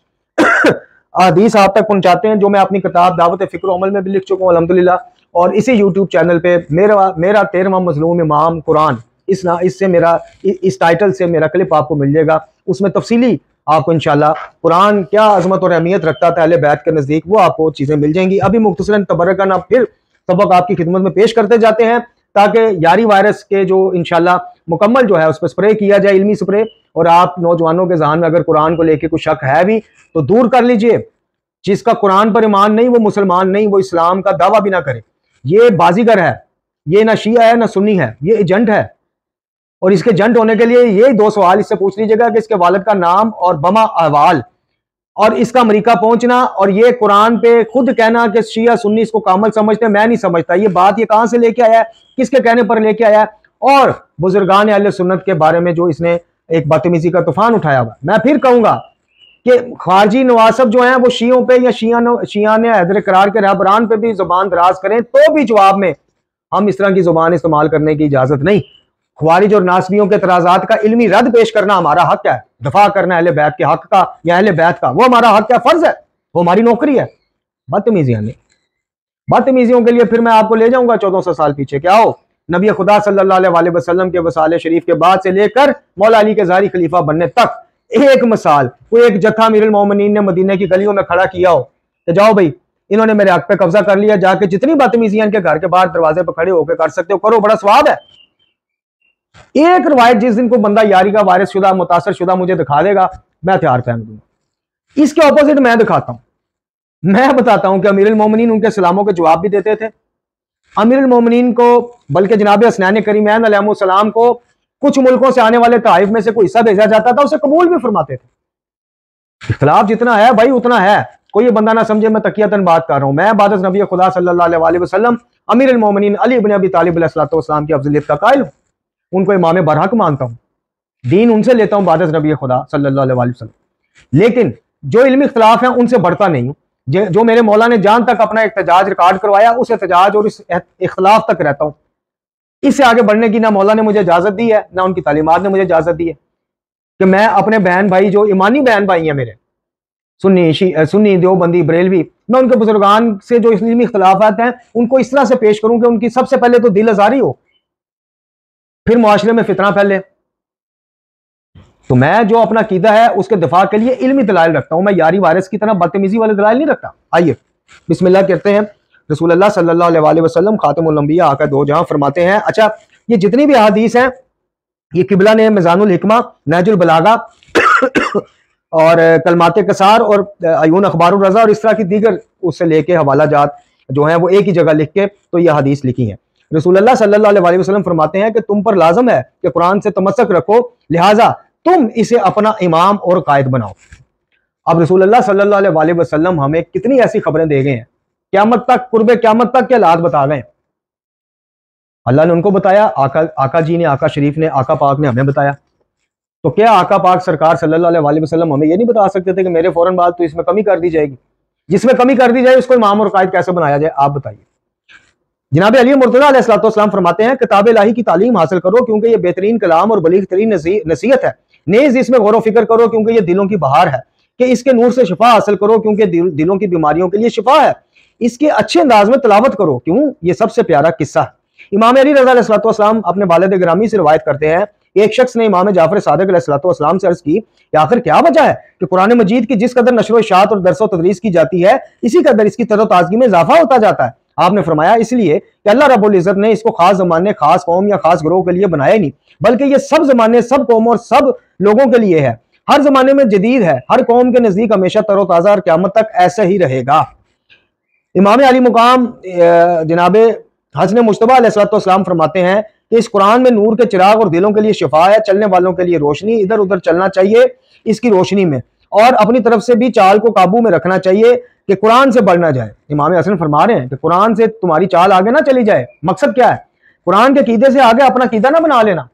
हदीस आप तक पहुंचाते हैं, जो मैं अपनी किताब दावत फ़िक्र अमल में भी लिख चुका हूँ अल्हम्दुलिल्लाह, और इसी यूट्यूब चैनल पे मेरा 13वां मज़लूम इमाम कुरान, इससे मेरा इस टाइटल से मेरा क्लिप आपको मिल जाएगा। उसमें तफसीली आपको इंशाल्लाह कुरान क्या अजमत और अहमियत रखता था अहले बैत के नज़दीक, वो आपको चीज़ें मिल जाएंगी। अभी मुख्तसरन तबरकन फिर सबक आपकी खिदमत में पेश करते जाते हैं, ताकि यारी वायरस के जो इंशाल्लाह मुकम्मल जो है उस पर स्प्रे किया जाए, इल्मी स्प्रे। और आप नौजवानों के जहन में अगर कुरान को लेकर कुछ शक है भी तो दूर कर लीजिए। जिसका कुरान पर ईमान नहीं वो मुसलमान नहीं, वो इस्लाम का दावा भी ना करे। ये बाजीगर है, ये ना शिया है ना सुन्नी है, ये एजेंट है। और इसके एजेंट होने के लिए ये 2 सवाल इससे पूछ लीजिएगा कि इसके वालिद का नाम और बमा अहवाल, और इसका अमेरिका पहुंचना, और ये कुरान पे खुद कहना कि शिया सुन्नी इसको कामल समझते हैं, मैं नहीं समझता। ये बात ये कहां से लेके आया है, किसके कहने पर लेके आया है? और बुजुर्गान अहले सुन्नत के बारे में जो इसने एक बदतमीजी का तूफान उठाया हुआ। मैं फिर कहूंगा कि खारजी नवासब जो है वो शियों पे या शिया ने हैदर करार के रहबरान पे भी जुबान दराज करें, तो भी जवाब में हम इस तरह की जुबान इस्तेमाल करने की इजाजत नहीं। ख्वारिज और नासबियों के तराजात का इल्मी रद्द पेश करना हमारा हक है, दफा करना अहले बैत के हक का या अहले बैत का, वो हमारा हक है, फर्ज है, वो हमारी नौकरी है। बदतमीजियां नहीं, बदतमीजियों के लिए फिर मैं आपको ले जाऊंगा 1400 साल पीछे। क्या हो, नबी खुदा सल्लल्लाहु अलैहि वसल्लम के वसाले शरीफ के बाद से लेकर मौला अली के ज़ारी खलीफा बनने तक एक मिसाल, कोई एक जत्था अमीरुल मोमिनीन ने मदीने की गलियों में खड़ा किया हो कि जाओ भाई इन्होंने मेरे हक पे कब्जा कर लिया, जाके जितनी बदतमीजियां इनके घर के बाहर दरवाजे पर खड़े होकर कर सकते हो करो, बड़ा स्वाब है। एक रवायत जिस दिन को बंदा यारी का वारिस शुदा मुतासर शुदा मुझे दिखा देगा, मैं हथियार पहन दूंगा। इसके ऑपोजिट मैं दिखाता हूं, मैं बताता हूं कि अमीरुल मोमिनीन उनके सलामों के जवाब भी देते थे। अमीरुल मोमिनीन को, बल्कि जनाब हसनैन करीमैन अलैहिस्सलाम को कुछ मुल्कों से आने वाले ताइफ में से कोई हिस्सा भेजा जाता था, उसे कबूल भी फरमाते थे। इख्तिलाफ जितना है भाई उतना है, कोई ये बंदा ना समझे मैं तकियतन बात कर रहा हूं। मैं बाद नबी खुदा सल्लल्लाहु अलैहि वसल्लम अमीरुल मोमिनीन अली इब्न अबी तालिब अलैहिस्सलाम की अफजलियत का कायल हूं, उनको इमाम बरहक मानता हूं, दीन उनसे लेता हूं बाद नबी खुदा सल्लल्लाहु अलैहि वसल्लम। लेकिन जो इल्मी इख्तिलाफ है उनसे बढ़ता नहीं हूं। जो मेरे मौला ने जान तक अपना एहतजाज रिकॉर्ड करवाया, उस एहतजाज और इस इख्तिलाफ तक रहता हूं। इससे आगे बढ़ने की ना मौला ने मुझे इजाजत दी है, ना उनकी तालीमात ने मुझे इजाजत दी है कि मैं अपने बहन भाई, जो ईमानी बहन भाई हैं मेरे, सुन्नी देवबंदी बरेलवी, मैं उनके बुजुर्गान से जो इल्मी इख्तिलाफात हैं उनको इस तरह से पेश करूं कि उनकी सबसे पहले तो दिल आजारी हो, फिर मुआशरे में फितना फैले। तो मैं जो अपना कीदा है उसके दिफा के लिए इल्मी दलाइल रखता हूं, मैं यारी वारिस की तरह बदतमीजी वाले दलाइल नहीं रखता। आइए बिस्मिल्लाह कहते हैं। रसूलुल्लाह सल्लल्लाहु अलैहि वसल्लम खातिमुल अंबिया आका दो जहां फरमाते हैं, अच्छा ये जितनी भी अहादीस हैं, ये किबला ने मिजानुल हिकमा, नहजुल बलागा और कलमाते कसार और अयून अखबारुर रजा और इस तरह की दीगर उससे लेके हवाला जात जो हैं वो एक ही जगह लिख के तो ये हदीस लिखी हैं। रसूलुल्लाह सल्लल्लाहु अलैहि वसल्लम फरमाते हैं कि तुम पर लाजम है कि कुरान से तमस्सक रखो, लिहाजा तुम इसे अपना इमाम और कायद बनाओ। अब रसूलुल्लाह सल्लल्लाहु अलैहि वसल्लम हमें कितनी ऐसी खबरें दे गए हैं, क़यामत तक, कुर्बे क़यामत तक के हालात बता गए। अल्लाह ने उनको बताया, आका जी ने, आका शरीफ ने, आका पाक ने हमें बताया। तो क्या आका पाक सरकार सल्लल्लाहु अलैहि वसल्लम हमें ये नहीं बता सकते थे कि मेरे फौरन बाद तो इसमें कमी कर दी जाएगी? जिसमें कमी कर दी जाए उसको इमाम और कायद कैसे बनाया जाए, आप बताइए। जनाब अली मुर्तज़ा अलैहिस्सलाम फरमाते हैं, किताब इलाही की तालीम हासिल करो क्योंकि ये बेहतरीन कलाम और बलीग तरीन नसीहत है। नेज़ इसमें गौर फिक्र करो क्योंकि ये दिलों की बहार है। कि इसके नूर से शिफा हासिल करो क्योंकि दिलों की बीमारियों के लिए शिफा है। इसके अच्छे अंदाज में तिलावत करो, क्यों ये सबसे प्यारा किस्सा है। इमाम अली रज़ा अलैहिस्सलाम अपने वालिद गिरामी से रवायत करते हैं, एक शख्स ने इमाम जाफर सादिक अलैहिस्सलाम से अर्ज की कि आखिर क्या वजह है कि कुरान मजीद की जिस कदर नशर इशाअत और दरस व तदरीस की जाती है, इसी कदर इसकी तरोताजगी में इजाफा होता जाता है। आपने फरमाया, इसलिए कि अल्लाह रब्बुल इज्जत ने इसको खास जमाने, खास कौम या खास ग्रोह के लिए बनाया ही नहीं, बल्कि ये सब जमाने, सब कौम और सब लोगों के लिए है। हर जमाने में जदीद है, हर कौम के नजदीक हमेशा तरोताजा और क़यामत तक ऐसा ही रहेगा। इमाम अली मुकाम जनाब हसन मुश्तबा अलैहिस्सलाम फरमाते हैं कि इस कुरान में नूर के चिराग और दिलों के लिए शिफा है, चलने वालों के लिए रोशनी। इधर उधर चलना चाहिए इसकी रोशनी में, और अपनी तरफ से भी चाल को काबू में रखना चाहिए कि कुरान से बढ़ना जाए। इमाम हसन फरमा रहे हैं कि कुरान से तुम्हारी चाल आगे ना चली जाए। मकसद क्या है? कुरान के कीदे से आगे अपना कीदा ना बना लेना।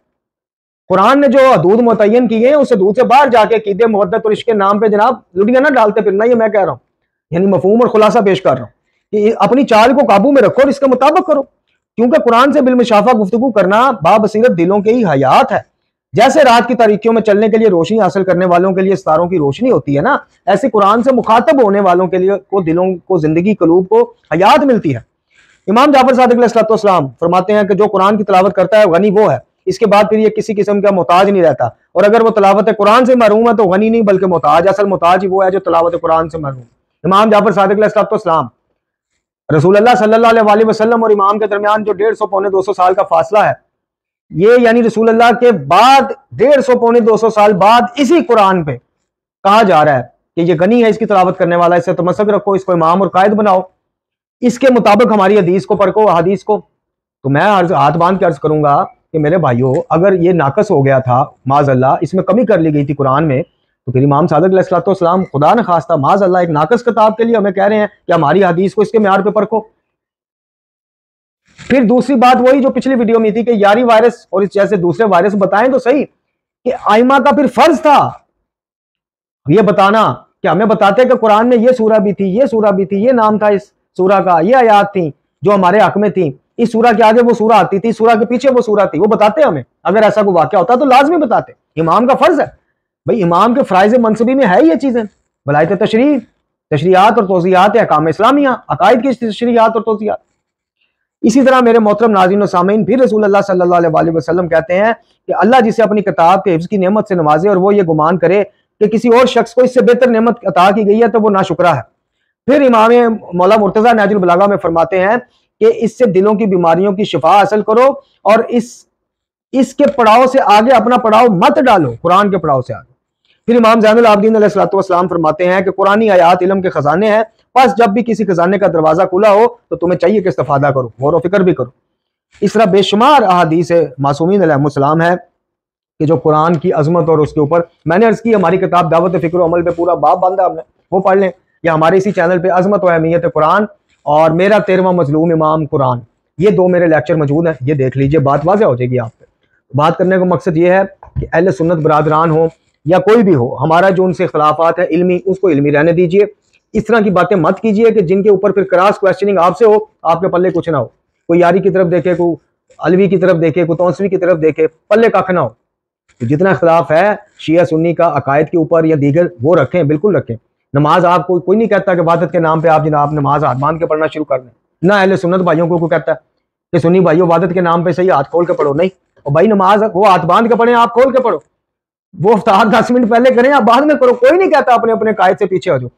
कुरान ने जो हदूद मुतय्यन किए हैं उस हदूद से बाहर जाके कीदे मोहब्बत और इश्क के नाम पे जनाब लुटियां ना डालते फिरना, ये मैं कह रहा हूँ, यानी मफहूम और खुलासा पेश कर रहा हूँ कि अपनी चाल को काबू में रखो और इसके मुताबिक करो, क्योंकि कुरान से बिलमुशाफा गुफ्तगू करना बाबसीरत दिलों के ही हयात है। जैसे रात की तारीकियों में चलने के लिए रोशनी हासिल करने वालों के लिए सितारों की रोशनी होती है ना, ऐसे कुरान से मुखातब होने वालों के लिए को दिलों को जिंदगी, कलूब को हयात मिलती है। इमाम जाफर सादिक अलैहिस्सलाम फरमाते हैं कि जो कुरान की तिलावत करता है गनी वो है, इसके बाद फिर ये किसी किस्म का मोहताज नहीं रहता। और अगर वो तिलावत कुरान से महरूम है तो गनी नहीं बल्कि मोहताज। असल मोहताज ही वो है जो तिलावत कुरान से महरूम। इमाम जाफर सादिक अलैहिस्सलाम, रसूलुल्लाह सल्लल्लाहु अलैहि वसल्लम और इमाम के दरमियान जो 150 पौने 200 साल का फासला है, ये यानी रसूलुल्लाह के बाद 150 पौने 200 साल बाद इसी कुरान पे कहा जा रहा है कि ये गनी है, इसकी तिलावत करने वाला, इससे तमस्सक रखो, इसको इमाम और कायद बनाओ, इसके मुताबिक हमारी हदीस को परखो, हदीस को। तो मैं हाथ बांध के अर्ज करूंगा कि मेरे भाइयों, अगर ये नाकस हो गया था माज़अल्लाह, इसमें कमी कर ली गई थी कुरान में, तो फिर इमाम सादिक अलैहिस्सलाम खुदा न खास्ता माज़अल्लाह एक नाकस किताब के लिए हमें कह रहे हैं कि हमारी हदीस को इसके म्यार पे परखो। फिर दूसरी बात वही जो पिछली वीडियो में थी कि यारी वायरस और इस जैसे दूसरे वायरस बताएं तो सही कि आइमा का फिर फर्ज था ये बताना कि हमें बताते कि कुरान में ये सूरा भी थी, ये सूरा भी थी, ये नाम था इस सूरा का, ये आयात थी जो हमारे हक में थी, इस सूरा के आगे वो सूरा आती थी, सूरा के पीछे वो सूरा थी, वो बताते हमें। अगर ऐसा कोई वाकया होता तो लाजमी बताते, इमाम का फर्ज है भाई, इमाम के फ़राइज़ मनसबी में है ये चीजें, वलायत तशरीह, तशरीयात और तौज़ीयात, अहकाम इस्लामिया, अकायद की तशरीयात और तौज़ीयात। इसी तरह मेरे मोहतरम नाज़रीन व सामीन, फिर रसूलुल्लाह सल्लल्लाहु अलैहि वसल्लम कहते हैं कि अल्लाह जिसे अपनी किताब के हिफ्ज़ की नेमत से नवाजे और वो ये गुमान करे कि किसी और शख्स को इससे बेहतर नेमत अता की गई है तो वो नाशुक्रा है। फिर इमाम मौला मुर्तज़ा नाजुल बलागा में फरमाते हैं कि इससे दिलों की बीमारियों की शिफा हासिल करो और इसके पड़ाव से आगे अपना पड़ाव मत डालो, कुरान के पड़ाव से आगे। फिर इमाम ज़ैनुल आबिदीन अलैहिस्सलाम फरमाते हैं कि कुरानी आयात इल्म के खजाने हैं, बस जब भी किसी खजाने का दरवाजा खुला हो तो तुम्हें चाहिए कि इस्तिफादा करो, गौर व फिक्र भी करो। इस तरह बेशुमार अहादीस मासूमीन अलैहिमुस्सलाम है कि जो कुरान की अजमत और उसके ऊपर, मैंने अर्ज की हमारी किताब दावत फ़िक्र व अमल पे पूरा बाब बांधा हमने, वो पढ़ लें, या हमारे इसी चैनल पे अजमत व अहमियत कुरान और मेरा 13वां मजलूम इमाम कुरान, ये दो मेरे लेक्चर मौजूद हैं, ये देख लीजिए, बात वाज़ह हो जाएगी आप पे। बात करने का मकसद ये है कि अहले सुन्नत बरादरान हो या कोई भी हो, हमारा जो उनसे इख्तिलाफात है इल्मी, उसको इल्मी रहने दीजिए। इस तरह की बातें मत कीजिए कि जिनके ऊपर फिर क्रॉस क्वेश्चनिंग आपसे हो, आपके पल्ले कुछ ना हो। कोई यारी की तरफ देखे, कोई अलवी की तरफ देखे, कोई तौसवी की तरफ देखे, पल्ले कख ना हो। तो जितना इख्तिलाफ है शिया सुन्नी का अकायद के ऊपर या दीगर, वो रखें, बिल्कुल रखें। नमाज आपको कोई नहीं कहता कि इबादत के नाम पे आप जनाब नमाज हाथ बांध के पढ़ना शुरू कर दें, ना अहले सुन्नत भाइयों को कोई कहता है कि सुन्नी भाइयों इबादत के नाम पे सही हाथ खोल के पढ़ो, नहीं। और भाई नमाज वो हाथ बांध के पढ़े, आप खोल के पढ़ो, वो इफ्तार 10 मिनट पहले करें आप बाद में करो, कोई नहीं कहता अपने अपने कायद से पीछे हो जाओ।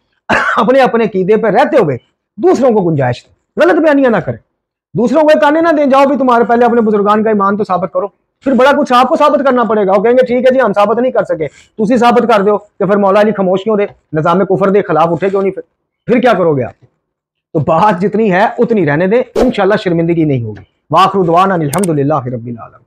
अपने अपने कीदे पे रहते हुए दूसरों को गुंजाइश दें, गलत बयानियां ना करें, दूसरों को ताने ना दें, जाओ भी तुम्हारे पहले अपने बुजुर्गान का ईमान तो साबित करो, फिर बड़ा कुछ आपको साबित करना पड़ेगा। वो कहेंगे ठीक है जी हम साबित नहीं कर सके, तुसी साबित कर दो, कि फिर मौला अली खामोश क्यों दे, निजाम कुफर दे खिलाफ उठे क्यों नहीं, फिर क्या करोगे आप? तो बात जितनी है उतनी रहने दें, इंशाअल्लाह शर्मिंदगी नहीं होगी। वाखिरु दुआना अनिल हम्दुलिल्लाहि रब्बिल आलमीन।